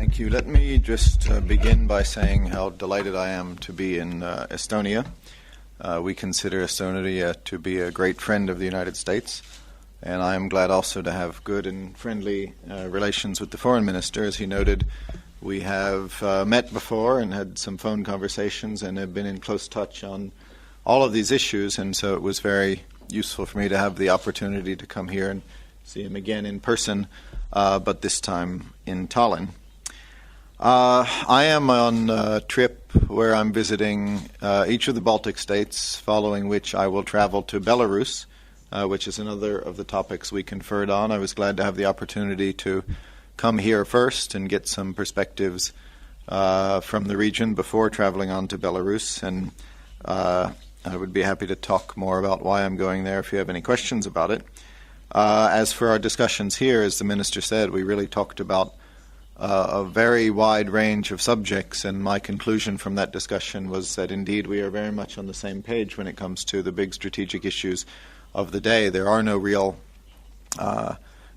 Thank you. Let me just begin by saying how delighted I am to be in Estonia. We consider Estonia to be a great friend of the United States, and I am glad also to have good and friendly relations with the Foreign Minister. As he noted, we have met before and had some phone conversations and have been in close touch on all of these issues, and so it was very useful for me to have the opportunity to come here and see him again in person, but this time in Tallinn. I am on a trip where I'm visiting each of the Baltic states, following which I will travel to Belarus, which is another of the topics we conferred on. I was glad to have the opportunity to come here first and get some perspectives from the region before traveling on to Belarus, and I would be happy to talk more about why I'm going there if you have any questions about it. As for our discussions here, as the Minister said, we really talked about a very wide range of subjects, and my conclusion from that discussion was that indeed we are very much on the same page when it comes to the big strategic issues of the day. There are no real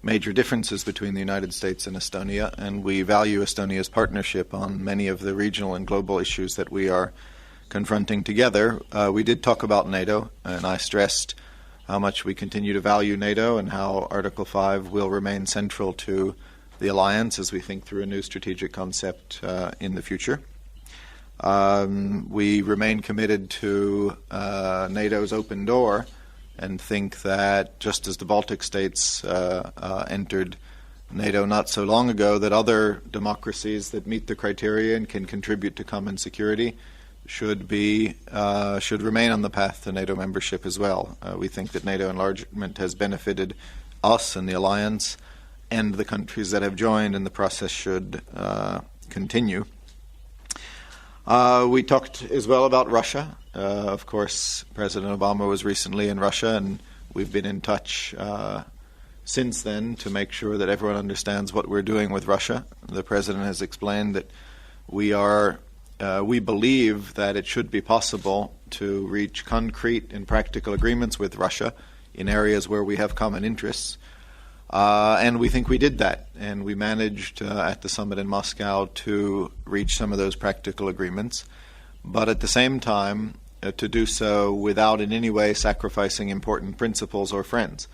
major differences between the United States and Estonia, and we value Estonia's partnership on many of the regional and global issues that we are confronting together. We did talk about NATO, and I stressed how much we continue to value NATO and how Article 5 will remain central to the alliance as we think through a new strategic concept in the future. We remain committed to NATO's open door and think that just as the Baltic states entered NATO not so long ago, that other democracies that meet the criteria and can contribute to common security should remain on the path to NATO membership as well. We think that NATO enlargement has benefited us and the alliance, and the countries that have joined, and the process should continue. We talked as well about Russia. Of course, President Obama was recently in Russia, and we've been in touch since then to make sure that everyone understands what we're doing with Russia. The President has explained that we believe that it should be possible to reach concrete and practical agreements with Russia in areas where we have common interests. And we think we did that, and we managed at the summit in Moscow to reach some of those practical agreements, but at the same time to do so without in any way sacrificing important principles or friends.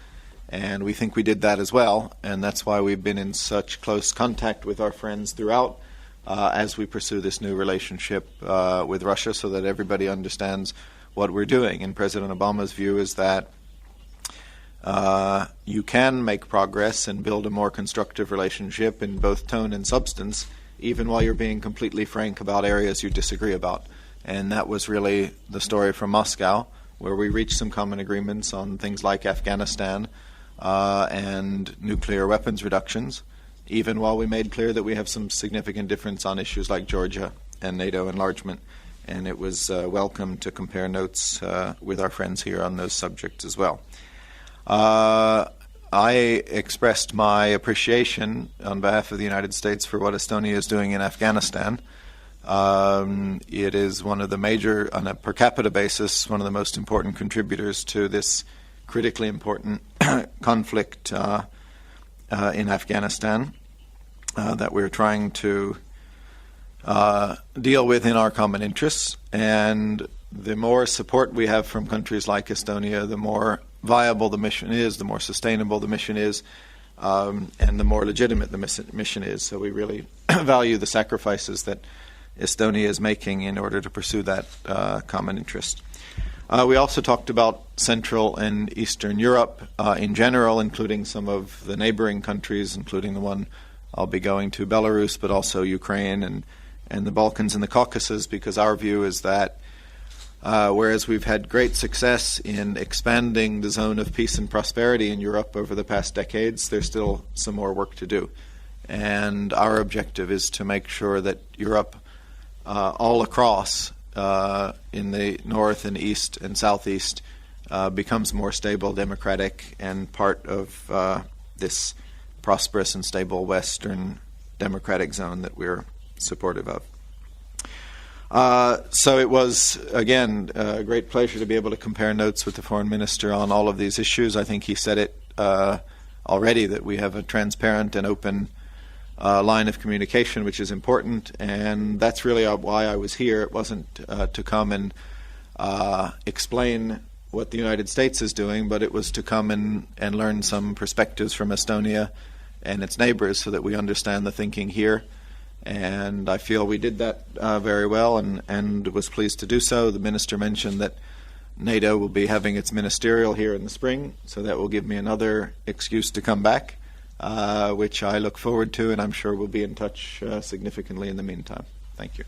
And we think we did that as well, and that's why we've been in such close contact with our friends throughout as we pursue this new relationship with Russia, so that everybody understands what we're doing. And President Obama's view is that you can make progress and build a more constructive relationship in both tone and substance, even while you're being completely frank about areas you disagree about. And that was really the story from Moscow, where we reached some common agreements on things like Afghanistan and nuclear weapons reductions, even while we made clear that we have some significant difference on issues like Georgia and NATO enlargement. And it was welcome to compare notes with our friends here on those subjects as well. I expressed my appreciation on behalf of the United States for what Estonia is doing in Afghanistan. It is one of the major, on a per capita basis, one of the most important contributors to this critically important conflict in Afghanistan that we're trying to deal with in our common interests. And the more support we have from countries like Estonia, the more viable the mission is, the more sustainable the mission is, and the more legitimate the mission is. So we really value the sacrifices that Estonia is making in order to pursue that common interest. We also talked about Central and Eastern Europe in general, including some of the neighboring countries, including the one I'll be going to, Belarus, but also Ukraine and the Balkans and the Caucasus, because our view is that whereas we've had great success in expanding the zone of peace and prosperity in Europe over the past decades, there's still some more work to do. And our objective is to make sure that Europe all across in the north and east and southeast becomes more stable, democratic, and part of this prosperous and stable Western democratic zone that we're supportive of. So it was, again, a great pleasure to be able to compare notes with the Foreign Minister on all of these issues. I think he said it already, that we have a transparent and open line of communication, which is important, and that's really why I was here. It wasn't to come and explain what the United States is doing, but it was to come and learn some perspectives from Estonia and its neighbors so that we understand the thinking here. And I feel we did that very well and was pleased to do so. The minister mentioned that NATO will be having its ministerial here in the spring, so that will give me another excuse to come back, which I look forward to, and I'm sure we'll be in touch significantly in the meantime. Thank you.